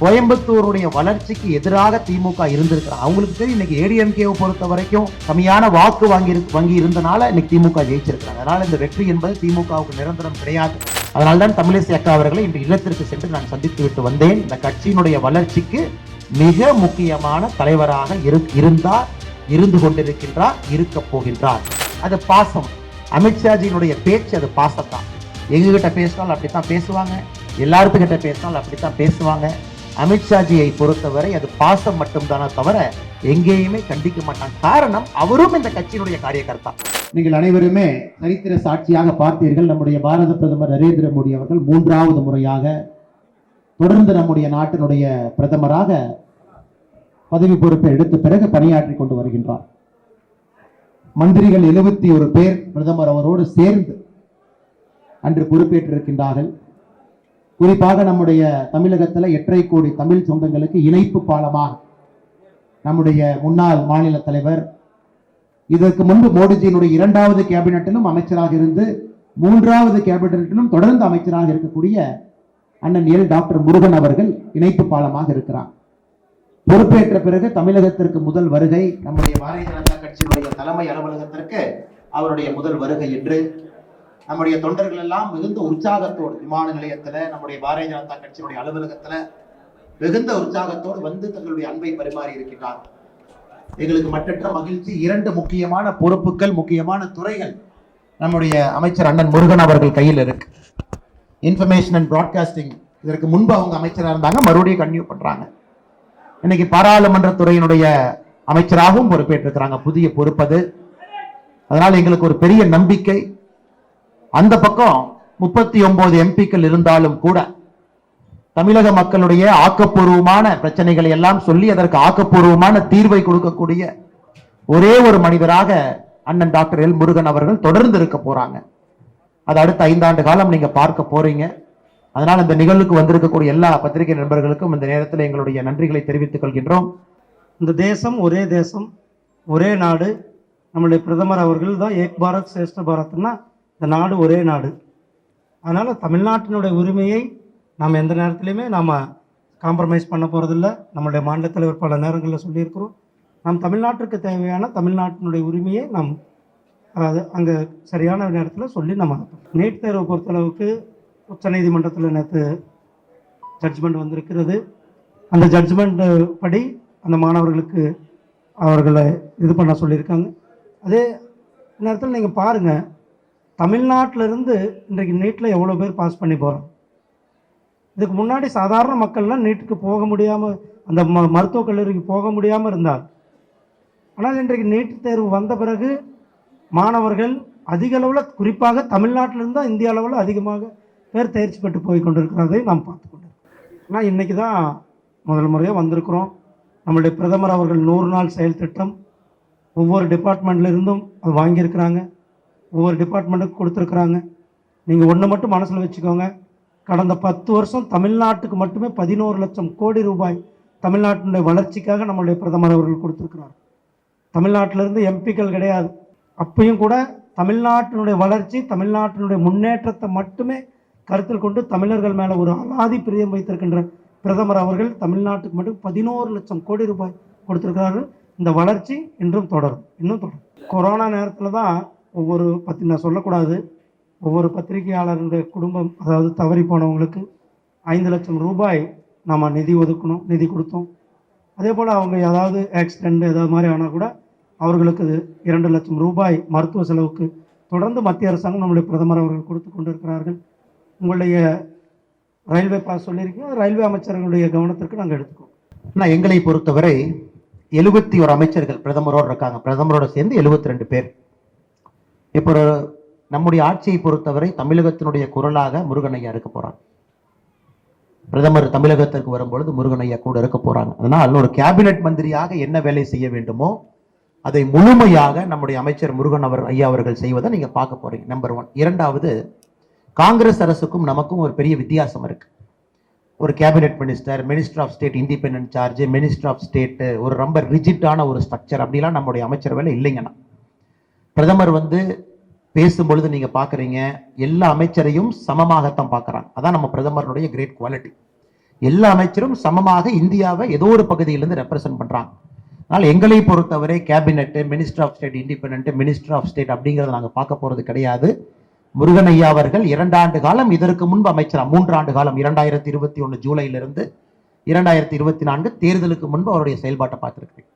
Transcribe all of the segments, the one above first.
கோயம்புத்தூருடைய வளர்ச்சிக்கு எதிராக திமுக இருந்திருக்கிறார். அவங்களுக்கு தெரியும் இன்னைக்கு ஏடிஎம்கேவை பொறுத்த வரைக்கும் கம்மியான வாக்கு வங்கி இருந்தனால இன்னைக்கு திமுக ஜெயிச்சிருக்கிறாங்க. அதனால இந்த வெற்றி என்பது திமுகவுக்கு நிரந்தரம் கிடையாது. அதனால்தான் தமிழிசை அக்கா அவர்களை இன்று இல்லத்திற்கு சென்று நான் சந்தித்து விட்டு வந்தேன். இந்த கட்சியினுடைய வளர்ச்சிக்கு மிக முக்கியமான தலைவராக இருந்து கொண்டிருக்கின்றார், இருக்க போகின்றார். அது பாசம். அமித்ஷாஜியினுடைய பேச்சு அது பாசத்தான். எங்ககிட்ட பேசினாலும் அப்படித்தான் பேசுவாங்க, எல்லாருக்கிட்ட பேசினாலும் அப்படித்தான் பேசுவாங்க. அமித்ஷாஜியை பொறுத்தவரை அது பாசம் மட்டும்தானே தவிர எங்கேயுமே கண்டிக்க மாட்டாங்க. காரணம், அவரும் இந்த கட்சியினுடைய காரியகர்த்தா. நீங்கள் அனைவருமே சரித்திர சாட்சியாக பார்த்தீர்கள். நம்முடைய பாரத பிரதமர் நரேந்திர மோடி அவர்கள் 3வது முறையாக தொடர்ந்து நம்முடைய நாட்டினுடைய பிரதமராக பதவி பொறுப்பை எடுத்த பிறகு பணியாற்றி கொண்டு வருகின்றார். மந்திரிகள் 71 பேர் பிரதமர் அவரோடு சேர்ந்து அன்று பொறுப்பேற்றிருக்கின்றார்கள். குறிப்பாக நம்முடைய தமிழகத்தில் 8.5 கோடி தமிழ் சொந்தங்களுக்கு இணைப்பு பாலமாக நம்முடைய முன்னாள் மாநில தலைவர், இதற்கு முன்பு மோடிஜியினுடைய 2வது கேபினட்டிலும் அமைச்சராக இருந்து 3வது கேபினட்டிலும் தொடர்ந்து அமைச்சராக இருக்கக்கூடிய அண்ணன் டாக்டர் முருகன் அவர்கள் இணைப்பு பாலமாக இருக்கிறார். பொறுப்பேற்ற பிறகு தமிழகத்திற்கு முதல் வருகை, நம்முடைய பாரதிய ஜனதா கட்சியினுடைய தலைமை அலுவலகத்திற்கு அவருடைய முதல் வருகை என்று நம்முடைய தொண்டர்கள் எல்லாம் மிகுந்த உற்சாகத்தோடு விமான நிலையத்துல நம்முடைய பாரதிய ஜனதா கட்சியினுடைய அலுவலகத்துல மிகுந்த உற்சாகத்தோடு வந்து தங்களுடைய அன்பை பரிமாறி இருக்கின்றார். எங்களுக்கு மற்றற்ற மகிழ்ச்சி. 2 முக்கியமான பொறுப்புகள், முக்கியமான துறைகள் நம்முடைய அமைச்சர் அண்ணன் முருகன் அவர்கள் கையில் இருக்கு. இன்ஃபர்மேஷன் அண்ட் பிராட்காஸ்டிங், இதற்கு முன்பு அவங்க அமைச்சராக இருந்தாங்க, மறுபடியும் கன்டினியூ பண்றாங்க. இன்னைக்கு பாராளுமன்ற துறையினுடைய அமைச்சராகவும் பொறுப்பேற்றிருக்கிறாங்க, புதிய பொறுப்பது. அதனால எங்களுக்கு ஒரு பெரிய நம்பிக்கை. அந்த பக்கம் 39 எம்பிக்கள் இருந்தாலும் கூட தமிழக மக்களுடைய ஆக்கப்பூர்வமான பிரச்சனைகளை எல்லாம் சொல்லி அதற்கு ஆக்கப்பூர்வமான தீர்வை கொடுக்கக்கூடிய ஒரே ஒரு மனிதராக அண்ணன் டாக்டர் எல் முருகன் அவர்கள் தொடர்ந்து இருக்க போறாங்க. அது அடுத்த 5 ஆண்டு காலம் நீங்க பார்க்க போறீங்க. அதனால் இந்த நிகழ்வுக்கு வந்திருக்கக்கூடிய எல்லா பத்திரிகை நண்பர்களுக்கும் இந்த நேரத்தில் எங்களுடைய நன்றிகளை தெரிவித்துக் கொள்கின்றோம். இந்த தேசம் ஒரே தேசம், ஒரே நாடு. நம்முடைய பிரதமர் அவர்கள் தான் ஏக் பாரத் சிரேஷ்ட பாரத்னா இந்த நாடு ஒரே நாடு. அதனால் தமிழ்நாட்டினுடைய உரிமையை நாம் எந்த நேரத்திலையுமே நாம் காம்ப்ரமைஸ் பண்ண போகிறதில்ல. நம்முடைய மாநில தலைவர் பல நேரங்களில் சொல்லியிருக்கிறோம். நாம் தமிழ்நாட்டிற்கு தேவையான தமிழ்நாட்டினுடைய உரிமையை நாம் அங்கே சரியான நேரத்தில் சொல்லி நம்ம நீட் தேர்வை பொறுத்தளவுக்கு உச்சநீதிமன்றத்தில் நேற்று ஜட்ஜ்மெண்ட் வந்திருக்கிறது. அந்த ஜட்ஜ்மெண்ட் படி அந்த மாணவர்களுக்கு அவர்களை இது பண்ண சொல்லியிருக்காங்க. அதே நேரத்தில் நீங்கள் பாருங்கள், தமிழ்நாட்டிலிருந்து இன்றைக்கு நீட்டில் எவ்வளோ பேர் பாஸ் பண்ணி போகிறோம். இதுக்கு முன்னாடி சாதாரண மக்கள்லாம் நீட்டுக்கு போக முடியாமல், அந்த மருத்துவக் கல்லூரிக்கு போக முடியாமல் இருந்தார். ஆனால் இன்றைக்கு நீட் தேர்வு வந்த பிறகு மாணவர்கள் அதிக அளவில், குறிப்பாக தமிழ்நாட்டிலிருந்து தான் இந்திய அளவில் அதிகமாக பேர் தேர்ச்சி பெற்று போய் கொண்டிருக்கிறதை நாம் பார்த்து கொண்டிருக்கிறோம். ஆனால் இன்றைக்கி தான் முதல் முறையாக வந்திருக்கிறோம். நம்மளுடைய பிரதமர் அவர்கள் 100 நாள் செயல் திட்டம் ஒவ்வொரு டிபார்ட்மெண்ட்லேருந்தும் அது வாங்கியிருக்கிறாங்க, ஒவ்வொரு டிபார்ட்மெண்ட்டுக்கு கொடுத்துருக்குறாங்க. நீங்கள் ஒன்று மட்டும் மனசில் வச்சுக்கோங்க, கடந்த 10 வருஷம் தமிழ்நாட்டுக்கு மட்டுமே 11 லட்சம் கோடி ரூபாய் தமிழ்நாட்டினுடைய வளர்ச்சிக்காக நம்மளுடைய பிரதமர் அவர்கள் கொடுத்துருக்கிறார். தமிழ்நாட்டிலிருந்து எம்பிக்கள் கிடையாது. அப்பையும் கூட தமிழ்நாட்டினுடைய வளர்ச்சி, தமிழ்நாட்டினுடைய முன்னேற்றத்தை மட்டுமே கருத்தில் கொண்டு தமிழர்கள் மேலே ஒரு அலாதி பிரியம் வைத்திருக்கின்ற பிரதமர் அவர்கள் தமிழ்நாட்டுக்கு மட்டும் 11 லட்சம் கோடி ரூபாய் கொடுத்துருக்கிறார்கள். இந்த வளர்ச்சி இன்னும் தொடரும். கொரோனா நேரத்தில் தான் நான் சொல்லக்கூடாது, ஒவ்வொரு பத்திரிகையாளருடைய குடும்பம், அதாவது தவறி போனவங்களுக்கு 5 லட்சம் ரூபாய் நாம் நிதி கொடுத்தோம். அதே போல் அவங்க ஏதாவது ஆக்சிடெண்ட் ஏதாவது மாதிரி ஆனால் கூட அவர்களுக்கு 2 லட்சம் ரூபாய் மருத்துவ செலவுக்கு தொடர்ந்து மத்திய அரசாங்கம் நம்முடைய பிரதமர் அவர்கள் கொடுத்து கொண்டு இருக்கிறார்கள். உங்களுடைய ரயில்வே பாஸ் சொல்லியிருக்கீங்க, ரயில்வே அமைச்சர்களுடைய கவனத்திற்கு நாங்கள் எடுத்துக்கோம். ஆனால் எங்களை பொறுத்தவரை 71 அமைச்சர்கள் பிரதமரோடு இருக்காங்க. பிரதமரோட சேர்ந்து 72 பேர். இப்போ நம்முடைய ஆட்சியை பொறுத்தவரை தமிழகத்தினுடைய குரலாக முருகனையா இருக்க போறாங்க. பிரதமர் தமிழகத்திற்கு வரும்பொழுது முருகனையா கூட இருக்க போறாங்க. அதனால் ஒரு கேபினெட் மந்திரியாக என்ன வேலை செய்ய வேண்டுமோ அதை முழுமையாக நம்முடைய அமைச்சர் முருகன் ஐயா அவர்கள் செய்வதை நீங்க பார்க்க போறீங்க. நம்பர் 1. 2வது, காங்கிரஸ் அரசுக்கும் நமக்கும் ஒரு பெரிய வித்தியாசம் இருக்கு. ஒரு cabinet minister of state independent charge, minister of state, ஒரு ரொம்ப ரிஜிட்டான ஒரு ஸ்ட்ரக்சர் அப்படிலாம் நம்முடைய அமைச்சர் வேலை இல்லைங்கன்னா. பிரதமர் பேசும்பொழுது நீங்க பாக்குறீங்க, எல்லா அமைச்சரையும் சமமாகத்தான் பார்க்கறாங்க. அதான் நம்ம பிரதமருடைய கிரேட் குவாலிட்டி. எல்லா அமைச்சரும் சமமாக இந்தியாவை ஏதோ ஒரு பகுதியிலிருந்து ரெப்ரசென்ட் பண்றாங்க. அதனால் எங்களை பொறுத்தவரை cabinet, minister of state independent, minister of state அப்படிங்கிறத நாங்கள் பார்க்க போறது கிடையாது. முருகன் ஐயா அவர்கள் 2 ஆண்டு காலம் இதற்கு முன்பு அமைச்சரா 3 ஆண்டு காலம் 2021 ஜூலையிலிருந்து 2024 தேர்தலுக்கு முன்பு அவருடைய செயல்பாட்டை பார்த்திருக்கிறேன்.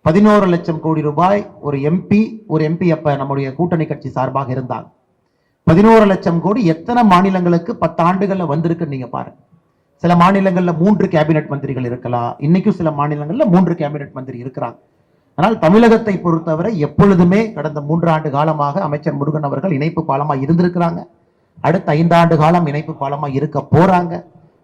11 லட்சம் கோடி ரூபாய் ஒரு எம்பி அப்ப நம்முடைய கூட்டணி கட்சி சார்பாக இருந்தாங்க. 11 லட்சம் கோடி எத்தனை மாநிலங்களுக்கு 10 ஆண்டுகள்ல வந்திருக்கு நீங்க பாருங்க. சில மாநிலங்கள்ல 3 கேபினெட் மந்திரிகள் இருக்கலாம், இன்னைக்கும் சில மாநிலங்கள்ல 3 கேபினெட் மந்திரி இருக்கிறாங்க. ஆனால் தமிழகத்தை பொறுத்தவரை எப்பொழுதுமே கடந்த 3 ஆண்டு காலமாக அமைச்சர் முருகன் அவர்கள் இணைப்பு பாலமா இருந்திருக்கிறாங்க. அடுத்த 5 ஆண்டு காலம் இணைப்பு பாலமா இருக்க போறாங்க.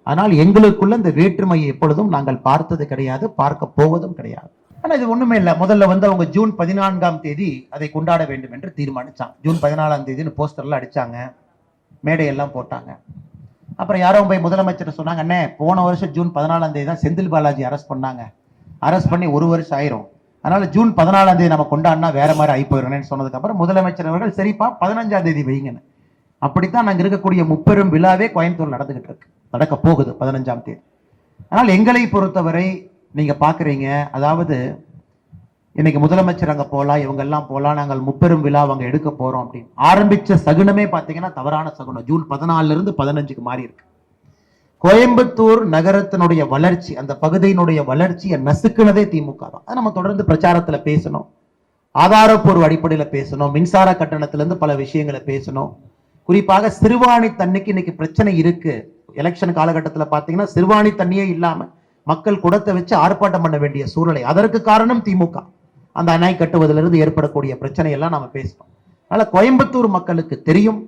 ஆனால் எங்களுக்குள்ள இந்த வேற்றுமையை எப்பொழுதும் நாங்கள் பார்த்தது கிடையாது, பார்க்க போவதும் கிடையாது. ஆனா இது ஒண்ணுமே இல்லை. முதல்ல அவங்க ஜூன் 14ஆம் தேதி அதை கொண்டாட வேண்டும் என்று தீர்மானிச்சாங்க. ஜூன் 14ஆம் தேதினு போஸ்டர்ல அடிச்சாங்க, மேடையெல்லாம் போட்டாங்க. அப்புறம் யாரோ போய் முதலமைச்சர் சொன்னாங்க, அண்ணே போன வருஷம் ஜூன் 14ஆம் தேதி தான் செந்தில் பாலாஜி அரெஸ்ட் பண்ணாங்க, அரெஸ்ட் பண்ணி 1 வருஷம் ஆயிரும், அதனால ஜூன் 14ஆம் தேதி நம்ம கொண்டாடினா வேற மாதிரி ஆகி போயிடணும்னு சொன்னதுக்கு அப்புறம் முதலமைச்சர் அவர்கள் சரிப்பா 15ஆம் தேதி வைங்கன்னு. அப்படித்தான் நாங்க இருக்கக்கூடிய முப்பெரும் விழாவே கோயம்புத்தூர் நடக்க போகுது 15ஆம் தேதி. ஆனால் எங்களை பொறுத்தவரை நீங்க பாக்குறீங்க, அதாவது இன்னைக்கு முதலமைச்சர் அங்க போலாம், இவங்க எல்லாம் போலாம், நாங்கள் முப்பெரும் விழா அங்க எடுக்க போறோம் அப்படின்னு ஆரம்பிச்ச சகுனமே பாத்தீங்கன்னா தவறான சகுனம். ஜூன் 14 இருந்து 15க்கு மாறி இருக்கு. கோயம்புத்தூர் நகரத்தினுடைய வளர்ச்சி, அந்த பகுதியினுடைய வளர்ச்சியை நசுக்குனதே திமுக தான். அதை நம்ம தொடர்ந்து பிரச்சாரத்துல பேசணும், ஆதாரப்பூர்வ அடிப்படையில பேசணும், மின்சார கட்டணத்திலிருந்து பல விஷயங்களை பேசணும். குறிப்பாக சிறுவாணி தண்ணிக்கு இன்னைக்கு பிரச்சனை இருக்கு. எலெக்ஷன் காலகட்டத்தில் பாத்தீங்கன்னா சிறுவாணி தண்ணியே இல்லாம மக்கள் குடத்தை வச்சு ஆர்ப்பாட்டம் பண்ண வேண்டிய சூழ்நிலை. அதற்கு காரணம் திமுக. அந்த அணை கட்டுவதிலிருந்து ஏற்படக்கூடிய பிரச்சனை எல்லாம் நாம பேசணும். அதனால கோயம்புத்தூர் மக்களுக்கு தெரியும்,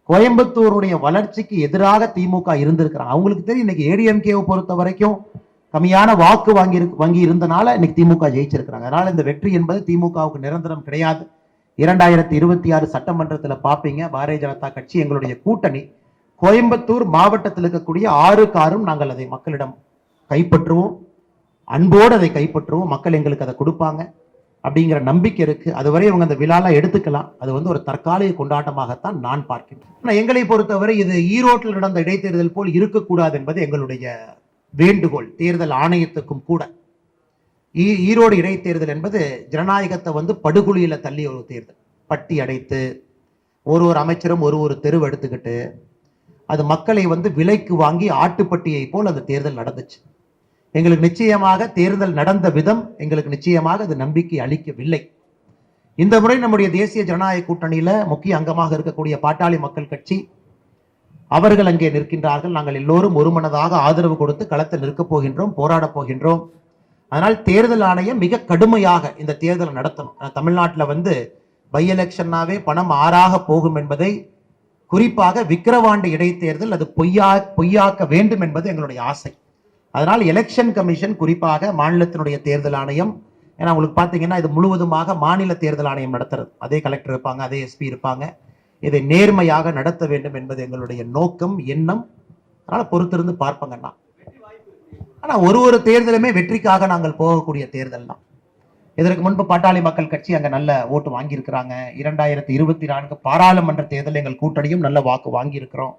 கோயம்புத்தூருடைய வளர்ச்சிக்கு எதிராக திமுக இருந்திருக்கிறாங்க. அவங்களுக்கு தெரியும் இன்னைக்கு ஏடிஎம்கேவை பொறுத்த வரைக்கும் கம்மியான வாக்கு வாங்கி இருந்தனால இன்னைக்கு திமுக ஜெயிச்சிருக்கிறாங்க. அதனால இந்த வெற்றி என்பது திமுகவுக்கு நிரந்தரம் கிடையாது. 2026 சட்டமன்றத்தில் பார்ப்பீங்க, பாரதிய ஜனதா கட்சி எங்களுடைய கூட்டணி கோயம்புத்தூர் மாவட்டத்தில் இருக்கக்கூடிய 6 காரும் நாங்கள் அதை மக்களிடம் கைப்பற்றுவோம், அன்போடு அதை கைப்பற்றுவோம், மக்கள் எங்களுக்கு அதை கொடுப்பாங்க அப்படிங்கிற நம்பிக்கை இருக்கு. அதுவரை இவங்க அந்த விழாலாம் எடுத்துக்கலாம். அது ஒரு தற்காலிக கொண்டாட்டமாகத்தான் நான் பார்க்கிறேன். எங்களை பொறுத்தவரை இது ஈரோட்டில் நடந்த இடைத்தேர்தல் போல் இருக்கக்கூடாது என்பது எங்களுடைய வேண்டுகோள், தேர்தல் ஆணையத்துக்கும் கூட. ஈரோடு இடைத்தேர்தல் என்பது ஜனநாயகத்தை படுகொலியில தள்ளி ஒரு தேர்தல். பட்டி அடைத்து ஒரு அமைச்சரும் ஒரு தெருவு எடுத்துக்கிட்டு அது மக்களை விலைக்கு வாங்கி ஆட்டுப்பட்டியை போல் அந்த தேர்தல் நடந்துச்சு. எங்களுக்கு நிச்சயமாக தேர்தல் நடந்த விதம் எங்களுக்கு நிச்சயமாக அது நம்பிக்கை அளிக்கவில்லை. இந்த முறை நம்முடைய தேசிய ஜனநாயக கூட்டணியில முக்கிய அங்கமாக இருக்கக்கூடிய பாட்டாளி மக்கள் கட்சி அவர்கள் அங்கே நிற்கின்றார்கள். நாங்கள் எல்லோரும் ஒருமனதாக ஆதரவு கொடுத்து களத்தில் நிற்கப் போகின்றோம், போராட போகின்றோம். அதனால் தேர்தல் ஆணையம் மிக கடுமையாக இந்த தேர்தலை நடத்தணும். தமிழ்நாட்டில் பை எலெக்ஷன்னாவே பணம் ஆறாக போகும் என்பதை, குறிப்பாக விக்கிரவாண்டி இடைத்தேர்தல் அது பொய்யாக்க வேண்டும் என்பது எங்களுடைய ஆசை. அதனால் எலெக்ஷன் கமிஷன், குறிப்பாக மாநிலத்தினுடைய தேர்தல் ஆணையம், ஏன்னா உங்களுக்கு பார்த்தீங்கன்னா இது முழுவதுமாக மாநில தேர்தல் ஆணையம் நடத்துறது, அதே கலெக்டர் இருப்பாங்க, அதே எஸ்பி இருப்பாங்க, இதை நேர்மையாக நடத்த வேண்டும் என்பது எங்களுடைய நோக்கம், எண்ணம். அதனால பொறுத்திருந்து பார்ப்பங்கன்னா. ஆனா ஒரு தேர்தலுமே வெற்றிக்காக நாங்கள் போகக்கூடிய தேர்தல் தான். இதற்கு முன்பு பாட்டாளி மக்கள் கட்சி அங்க நல்ல ஓட்டு வாங்கி இருக்கிறாங்க. 2024 பாராளுமன்ற தேர்தல் எங்கள் கூட்டணியும் நல்ல வாக்கு வாங்கி இருக்கிறோம்.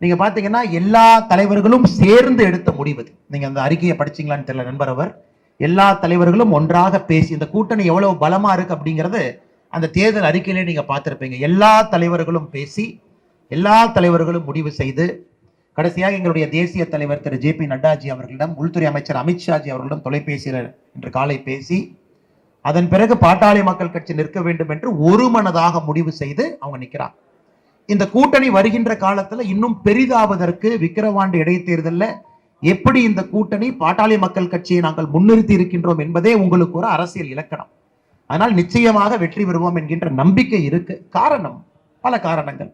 நீங்க பாத்தீங்கன்னா எல்லா தலைவர்களும் சேர்ந்து எடுத்த முடிவு. நீங்க அந்த அறிக்கையை படிச்சீங்களான்னு தெரியல நண்பர் அவர். எல்லா தலைவர்களும் ஒன்றாக பேசி இந்த கூட்டணி எவ்வளவு பலமா இருக்கு அப்படிங்கிறது அந்த தேர்தல் அறிக்கையிலே நீங்க பார்த்திருப்பீங்க. எல்லா தலைவர்களும் பேசி, எல்லா தலைவர்களும் முடிவு செய்து, கடைசியாக எங்களுடைய தேசிய தலைவர் திரு JP நட்டாஜி அவர்களிடம், உள்துறை அமைச்சர் அமித்ஷாஜி அவர்களிடம் தொலைபேசியில் இன்று காலை பேசி, அதன் பிறகு பாட்டாளி மக்கள் கட்சி நிற்க வேண்டும் என்று ஒரு மனதாக முடிவு செய்து அவங்க நிற்கிறாங்க. இந்த கூட்டணி வருகின்ற காலத்துல இன்னும் பெரிதாவதற்கு விக்கிரவாண்டி இடைத்தேர்தலில் எப்படி இந்த கூட்டணி பாட்டாளி மக்கள் கட்சியை நாங்கள் முன்னிறுத்தி இருக்கின்றோம் என்பதே உங்களுக்கு ஒரு அரசியல் இலக்கணம். அதனால் நிச்சயமாக வெற்றி பெறுவோம் என்கின்ற நம்பிக்கை இருக்கு. காரணம், பல காரணங்கள்.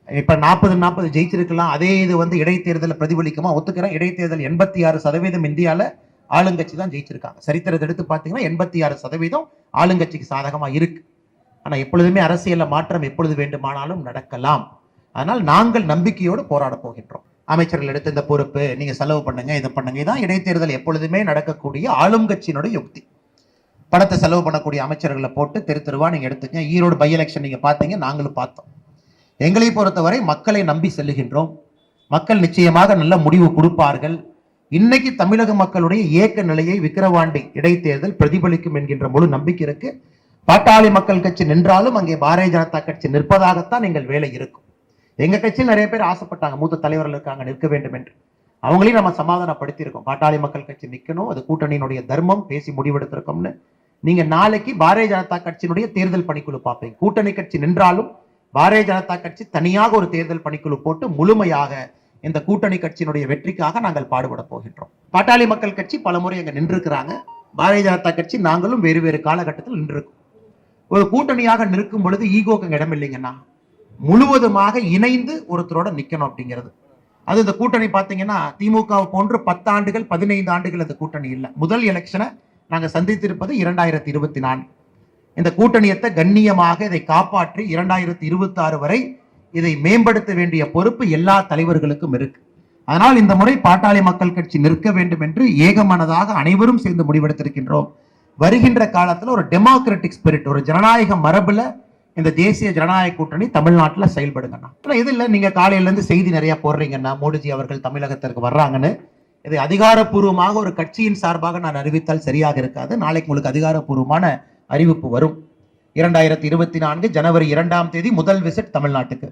இப்ப 40 ஜெயிச்சிருக்கலாம். அதே இது இடைத்தேர்தல் பிரதிபலிக்குமா? ஒத்துக்கிறேன். இடைத்தேர்தல் 86% இந்தியால ஆளுங்கட்சி தான் ஜெயிச்சிருக்காங்க. சரித்திரத்தை எடுத்து பார்த்தீங்கன்னா 86% ஆளுங்கட்சிக்கு சாதகமா இருக்கு. ஆனா எப்பொழுதுமே அரசியல்ல மாற்றம் எப்பொழுது வேண்டுமானாலும் நடக்கலாம். அதனால் நாங்கள் நம்பிக்கையோடு போராட போகின்றோம். அமைச்சர்கள் எடுத்த இந்த பொறுப்பு, நீங்க செலவு பண்ணுங்க, இதை பண்ணுங்க, இதான் இடைத்தேர்தல் எப்பொழுதுமே நடக்கக்கூடிய ஆளும் கட்சியினுடைய யுக்தி. பணத்தை செலவு பண்ணக்கூடிய அமைச்சர்களை போட்டு தெருவா நீங்க எடுத்துங்க. ஈரோடு பை எலெக்ஷன் நீங்க பார்த்தீங்க, நாங்களும் பார்த்தோம். எங்களை பொறுத்தவரை மக்களை நம்பி செல்லுகின்றோம். மக்கள் நிச்சயமாக நல்ல முடிவு கொடுப்பார்கள். இன்னைக்கு தமிழக மக்களுடைய ஏக்க நிலையை விக்கிரவாண்டி இடைத்தேர்தல் பிரதிபலிக்கும் என்கின்ற முழு நம்பிக்கை இருக்கு. பாட்டாளி மக்கள் கட்சி நின்றாலும் அங்கே பாரதிய ஜனதா கட்சி நிற்பதாகத்தான் எங்கள் வேலை இருக்கும். எங்க கட்சியில் நிறைய பேர் ஆசைப்பட்டாங்க, மூத்த தலைவர்கள் இருக்காங்க, நிற்க வேண்டும் என்று. அவங்களையும் நம்ம சமாதானப்படுத்தியிருக்கோம். பாட்டாளி மக்கள் கட்சி நிற்கணும், அது கூட்டணியினுடைய தர்மம், பேசி முடிவெடுத்திருக்கோம்னு. நீங்க நாளைக்கு பாரதிய ஜனதா கட்சியினுடைய தேர்தல் பணிக்குழு பார்ப்பீங்க. கூட்டணி கட்சி நின்றாலும் பாரதிய ஜனதா கட்சி தனியாக ஒரு தேர்தல் பணிக்குழு போட்டு முழுமையாக இந்த கூட்டணி கட்சியினுடைய வெற்றிக்காக நாங்கள் பாடுபட போகின்றோம். பாட்டாளி மக்கள் கட்சி பல முறை அங்க நின்றுக்கிறாங்க. பாரதிய ஜனதா கட்சி நாங்களும் வேறு வேறு காலகட்டத்தில் நின்றிருக்கோம். ஒரு கூட்டணியாக நிற்கும் பொழுது ஈகோக்கு இடம் இல்லைங்கன்னா, முழுவதுமாக இணைந்து ஒருத்தரோட நிக்கணும் அப்படிங்கிறது. அது இந்த கூட்டணி பார்த்தீங்கன்னா திமுக போன்று 10 ஆண்டுகள் 15 ஆண்டுகள் அந்த கூட்டணி இல்லை. முதல் எலெக்ஷனை நாங்கள் சந்தித்திருப்பது 2024. இந்த கூட்டணியத்தை கண்ணியமாக இதை காப்பாற்றி 2026 வரை இதை மேம்படுத்த வேண்டிய பொறுப்பு எல்லா தலைவர்களுக்கும் இருக்கு. அதனால் இந்த முறை பாட்டாளி மக்கள் கட்சி நிற்க வேண்டும் என்று ஏகமனதாக அனைவரும் சேர்ந்து முடிவெடுத்திருக்கின்றோம். வருகின்ற காலத்தில் ஒரு டெமோக்ராட்டிக் ஸ்பிரிட், ஒரு ஜனநாயக மரபுல இந்த தேசிய ஜனநாயக கூட்டணி தமிழ்நாட்டில் செயல்படுங்கண்ணா. இது இல்லை, நீங்க காலையில இருந்து செய்தி நிறைய போடுறீங்கன்னா மோடிஜி அவர்கள் தமிழகத்திற்கு வர்றாங்கன்னு. இதை அதிகாரப்பூர்வமாக ஒரு கட்சியின் சார்பாக நான் அறிவித்தால் சரியாக இருக்காது. நாளைக்கு உங்களுக்கு அதிகாரப்பூர்வமான அறிவிப்பு வரும். 2024 ஜனவரி 2ஆம் தேதி முதல் விசிட் தமிழ்நாட்டுக்கு.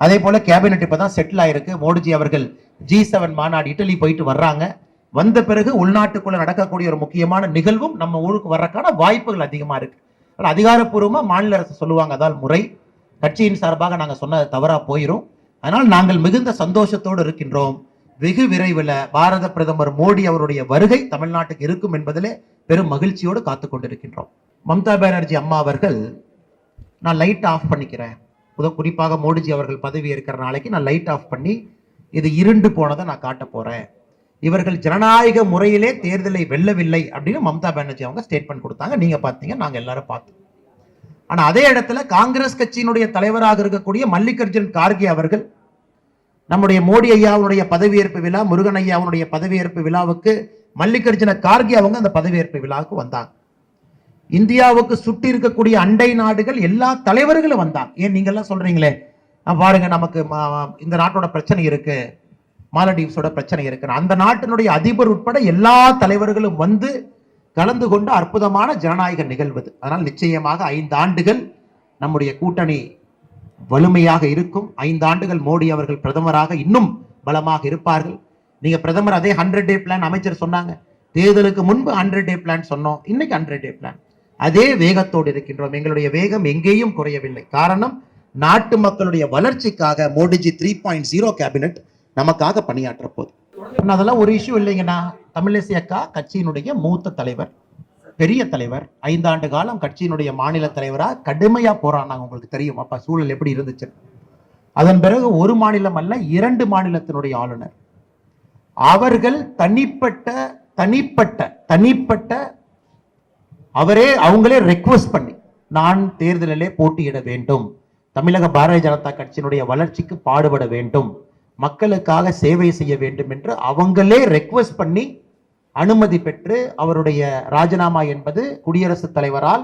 அதே போல கேபினெட் இப்பதான் செட்டில் ஆயிருக்கு. மோடிஜி அவர்கள் G7 மாநாடு இட்டலி போயிட்டு வர்றாங்க. வந்த பிறகு உள்நாட்டுக்குள்ள நடக்கக்கூடிய ஒரு முக்கியமான நிகழ்வும் நம்ம ஊருக்கு வர்றதுக்கான வாய்ப்புகள் அதிகமா இருக்கு. அதிகாரப்பூர்வமா மாநில அரசு சொல்லுவாங்க, அதால் முறை. கட்சியின் சார்பாக நாங்க சொன்னது தவறா போயிரும். அதனால் நாங்கள் மிகுந்த சந்தோஷத்தோடு இருக்கின்றோம். வெகு விரைவில் பாரத பிரதமர் மோடி அவருடைய வருகை தமிழ்நாட்டுக்கு இருக்கும் என்பதிலே பெரும் மகிழ்ச்சியோடு காத்து கொண்டிருக்கின்றோம். மம்தா பானர்ஜி அம்மா அவர்கள், நான் லைட் ஆஃப் பண்ணிக்கிறேன், குறிப்பாக மோடிஜி அவர்கள் பதவி இருக்கிற நாளைக்கு நான் லைட் ஆஃப் பண்ணி இது இருண்டு போனதை நான் காட்ட போறேன், இவர்கள் ஜனநாயக முறையிலே தேர்தலை வெல்லவில்லை அப்படின்னு மம்தா பானர்ஜி அவங்க ஸ்டேட்மெண்ட் கொடுத்தாங்க. நீங்க பார்த்தீங்க, நாங்க எல்லாரும் பார்த்தோம். ஆனா அதே இடத்துல காங்கிரஸ் கட்சியினுடைய தலைவராக இருக்கக்கூடிய மல்லிகார்ஜுன் கார்கே அவர்கள் நம்முடைய மோடி ஐயாவுடைய பதவியேற்பு விழா, முருகன் ஐயாவுடைய பதவியேற்பு விழாவுக்கு மல்லிகார்ஜுன கார்கே அவங்க அந்த பதவியேற்பு விழாவுக்கு வந்தாங்க. இந்தியாவுக்கு சுற்றி இருக்கக்கூடிய அண்டை நாடுகள் எல்லா தலைவர்களும் வந்தாங்க. ஏன் நீங்க எல்லாம் சொல்றீங்களே, பாருங்க நமக்கு இந்த நாட்டோட பிரச்சனை இருக்கு, மாலடீவ்ஸோட பிரச்சனை இருக்கு, அந்த நாட்டினுடைய அதிபர் உட்பட எல்லா தலைவர்களும் வந்து கலந்து கொண்டு அற்புதமான ஜனநாயக நிகழ்வது. அதனால் நிச்சயமாக 5 ஆண்டுகள் நம்முடைய கூட்டணி வலிமையாக இருக்கும். 5 ஆண்டுகள் மோடி அவர்கள் பிரதமராக இன்னும் பலமாக இருப்பார்கள். நீங்க பிரதமர் அதே 100 டே பிளான் அமைச்சர் சொன்னாங்க. தேர்தலுக்கு முன்பு 100 டே பிளான் சொன்னோம், இன்னைக்கு 100 டே பிளான். அதே வேகத்தோடு இருக்கின்றோம். எங்களுடைய வேகம் எங்கேயும் குறையவில்லை. காரணம், நாட்டு மக்களுடைய வளர்ச்சிக்காக மோடிஜி 3.0 கேபினெட் நமக்காக பணியாற்ற போகுது. அதெல்லாம் ஒரு இஷ்யூ இல்லைங்கண்ணா. தமிழிசை அக்கா கட்சியினுடைய மூத்த தலைவர், பெரிய தலைவர், 5 ஆண்டு காலம் கட்சியினுடைய மாநில தலைவராக கடுமையா போராடினாங்க. உங்களுக்கு தெரியும் அப்ப சூழல் எப்படி இருந்துச்சு. அதன் பிறகு ஒரு மாநிலம் அல்ல, 2 மாநிலத்தினுடைய ஆளுநர். அவர்கள் தனிப்பட்ட அவங்களே ரெக்வெஸ்ட் பண்ணி, நான் தேர்தலிலே போட்டியிட வேண்டும், தமிழக பாரதிய ஜனதா கட்சியினுடைய வளர்ச்சிக்கு பாடுபட வேண்டும், மக்களுக்காக சேவை செய்ய வேண்டும் என்று அவங்களே ரெக்வெஸ்ட் பண்ணி அனுமதி பெற்று அவருடைய ராஜினாமா என்பது குடியரசுத் தலைவரால்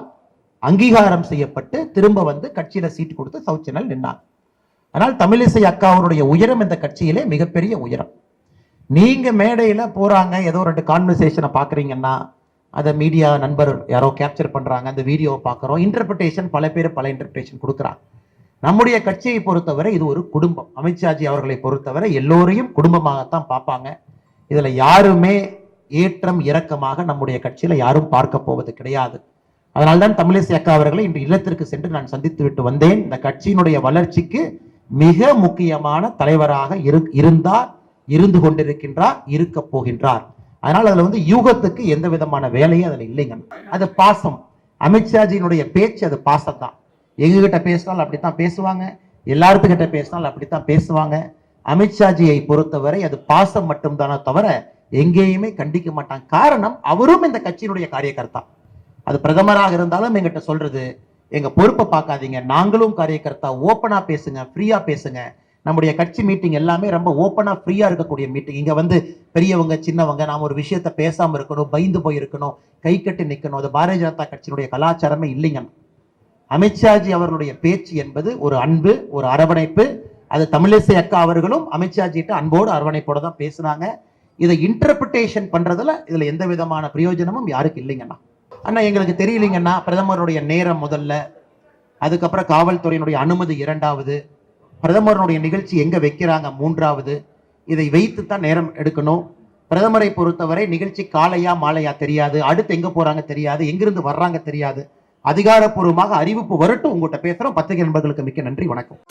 அங்கீகாரம் செய்யப்பட்டு திரும்ப வந்து கட்சியில சீட்டு கொடுத்து சவுத் சேனல் நின்னாங்க. ஆனால் தமிழிசை அக்கா அவருடைய உயரம் இந்த கட்சியிலே மிகப்பெரிய உயரம். நீங்க மேடையில போறாங்க, ஏதோ 2 கான்வர்சேஷனை பாக்குறீங்கன்னா அதை மீடியா நண்பர் யாரோ கேப்சர் பண்றாங்க, அந்த வீடியோவை பார்க்குறோம், இன்டர்பிரிட்டேஷன் பல பேர் பல இன்டர்பிரிட்டேஷன் கொடுக்குறாங்க. நம்முடைய கட்சியை பொறுத்தவரை இது ஒரு குடும்பம். அமித்ஷாஜி அவர்களை பொறுத்தவரை எல்லோரையும் குடும்பமாகத்தான் பார்ப்பாங்க. இதுல யாருமே ஏற்றம் இறக்கமாக நம்முடைய கட்சியில யாரும் பார்க்க போவது கிடையாது. அதனால்தான் தமிழிசை அக்கா அவர்களை இன்று இல்லத்திற்கு சென்று நான் சந்தித்து விட்டு வந்தேன். இந்த கட்சியினுடைய வளர்ச்சிக்கு மிக முக்கியமான தலைவராக இருந்து கொண்டிருக்கின்றார், இருக்க போகின்றார். அதனால அதுல வந்து யூகத்துக்கு எந்த விதமான வேலையும் அதுல இல்லைங்க. அது பாசம். அமித்ஷாஜியினுடைய பேச்சு அது பாசம் தான். எங்ககிட்ட பேசினாலும் அப்படித்தான் பேசுவாங்க, எல்லாருக்கிட்ட பேசினாலும் அப்படித்தான் பேசுவாங்க. அமித்ஷாஜியை பொறுத்தவரை அது பாசம் மட்டும்தானே தவிர எங்கேயுமே கண்டிக்க மாட்டாங்க. காரணம், அவரும் இந்த கட்சியினுடைய காரியகர்த்தா. அது பிரதமராக இருந்தாலும் எங்கிட்ட சொல்றது, எங்க பொறுப்பை பார்க்காதீங்க, நாங்களும் காரியகர்த்தா, ஓப்பனா பேசுங்க, ஃப்ரீயா பேசுங்க. நம்முடைய கட்சி மீட்டிங் எல்லாமே ரொம்ப ஓப்பனா ஃப்ரீயா இருக்கக்கூடிய மீட்டிங். இங்க வந்து பெரியவங்க சின்னவங்க நாம ஒரு விஷயத்த பேசாம இருக்கணும், பயந்து போய் இருக்கணும், கை கட்டி நிக்கணும், அது பாரதிய ஜனதா கட்சியினுடைய கலாச்சாரமே இல்லைங்க. அமித்ஷாஜி அவர்களுடைய பேச்சு என்பது ஒரு அன்பு, ஒரு அரவணைப்பு. அது தமிழிசை அக்கா அவர்களும் அமித்ஷாஜிட்ட அன்போடு அரவணைப்போட தான் பேசுனாங்க. இதை இன்டர்பிரிட்டேஷன் பண்றதுல இதுல எந்த விதமான பிரயோஜனமும் யாருக்கு இல்லைங்கண்ணா. அண்ணா எங்களுக்கு தெரியலீங்கண்ணா, பிரதமருடைய நேரம் முதல்ல, அதுக்கப்புறம் காவல்துறையினுடைய அனுமதி இரண்டாவது, பிரதமருடைய நிகழ்ச்சி எங்க வைக்கிறாங்க மூன்றாவது, இதை வைத்து தான் நேரம் எடுக்கணும். பிரதமரை பொறுத்தவரை நிகழ்ச்சி காலையா மாலையா தெரியாது, அடுத்து எங்க போறாங்க தெரியாது, எங்கிருந்து வர்றாங்க தெரியாது. அதிகாரப்பூர்வமாக அறிவிப்பு வரட்டும், உங்கள்கிட்ட பேசுறோம். பத்திரிகை நண்பர்களுக்கு மிக்க நன்றி, வணக்கம்.